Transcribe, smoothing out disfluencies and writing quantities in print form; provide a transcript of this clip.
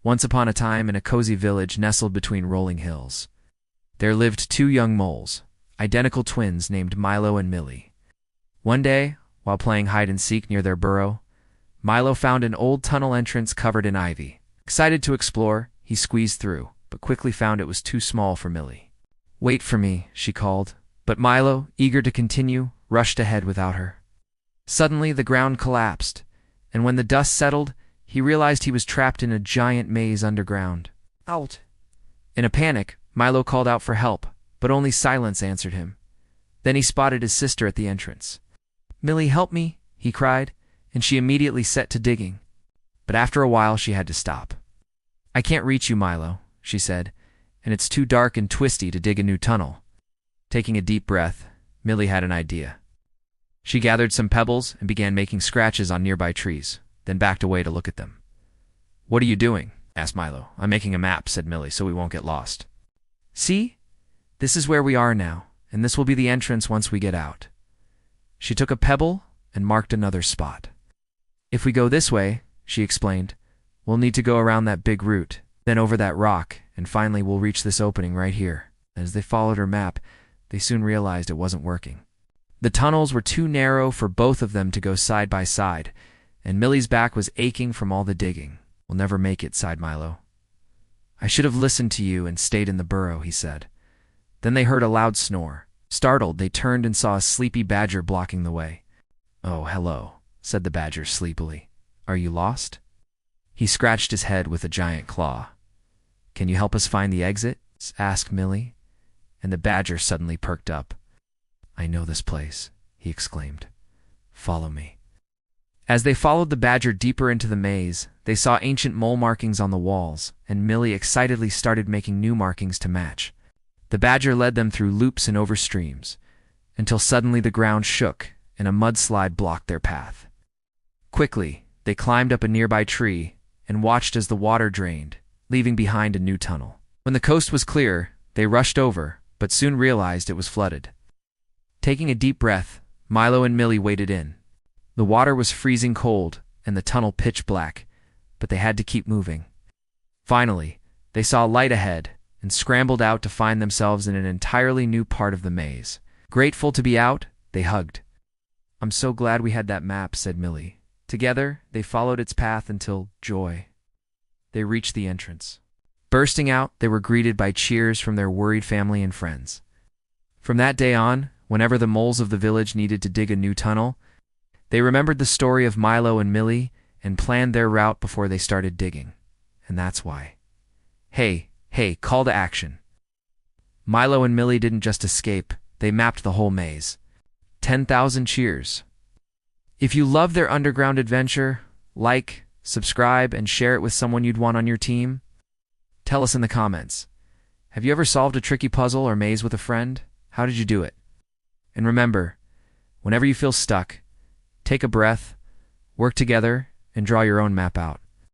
Once upon a time, in a cozy village nestled between rolling hills, there lived two young moles, identical twins named Milo and Millie. One day, while playing hide-and-seek near their burrow, Milo found an old tunnel entrance covered in ivy. Excited to explore, he squeezed through, but quickly found it was too small for Millie. "Wait for me," she called, but Milo, eager to continue, rushed ahead without her. Suddenly, the ground collapsed, and when the dust settled, he realized he was trapped in a giant maze underground. "Out!" In a panic, Milo called out for help, but only silence answered him. Then he spotted his sister at the entrance. "Millie, help me," he cried, and she immediately set to digging. But after a while, she had to stop. "I can't reach you, Milo," she said, "and it's too dark and twisty to dig a new tunnel." Taking a deep breath, Millie had an idea. She gathered some pebbles and began making scratches on nearby trees, then backed away to look at them. "What are you doing?" asked Milo. "I'm making a map," said Millie, "so we won't get lost." "See? This is where we are now, and this will be the entrance once we get out." She took a pebble and marked another spot. "If we go this way," she explained, "we'll need to go around that big root, then over that rock, and finally we'll reach this opening right here." As they followed her map, they soon realized it wasn't working. The tunnels were too narrow for both of them to go side by side, and Millie's back was aching from all the digging. "We'll never make it," sighed Milo. "I should have listened to you and stayed in the burrow," he said. Then they heard a loud snore. Startled, they turned and saw a sleepy badger blocking the way. "Oh, hello," said the badger sleepily. "Are you lost?" He scratched his head with a giant claw. "Can you help us find the exit?" asked Millie. And the badger suddenly perked up. "I know this place," he exclaimed. "Follow me." As they followed the badger deeper into the maze, they saw ancient mole markings on the walls, and Millie excitedly started making new markings to match. The badger led them through loops and over streams, until suddenly the ground shook and a mudslide blocked their path. Quickly, they climbed up a nearby tree and watched as the water drained, leaving behind a new tunnel. When the coast was clear, they rushed over, but soon realized it was flooded. Taking a deep breath, Milo and Millie waded in. The water was freezing cold and the tunnel pitch black, but they had to keep moving. Finally, they saw a light ahead and scrambled out to find themselves in an entirely new part of the maze. Grateful to be out, they hugged. "I'm so glad we had that map," said Millie. Together, they followed its path until, joy, they reached the entrance. Bursting out, they were greeted by cheers from their worried family and friends. From that day on, whenever the moles of the village needed to dig a new tunnel, they remembered the story of Milo and Millie and planned their route before they started digging. And that's why. Hey, call to action. Milo and Millie didn't just escape, they mapped the whole maze. 10,000 cheers. If you love their underground adventure, like, subscribe, and share it with someone you'd want on your team. Tell us in the comments. Have you ever solved a tricky puzzle or maze with a friend? How did you do it? And remember, whenever you feel stuck, take a breath, work together, and draw your own map out.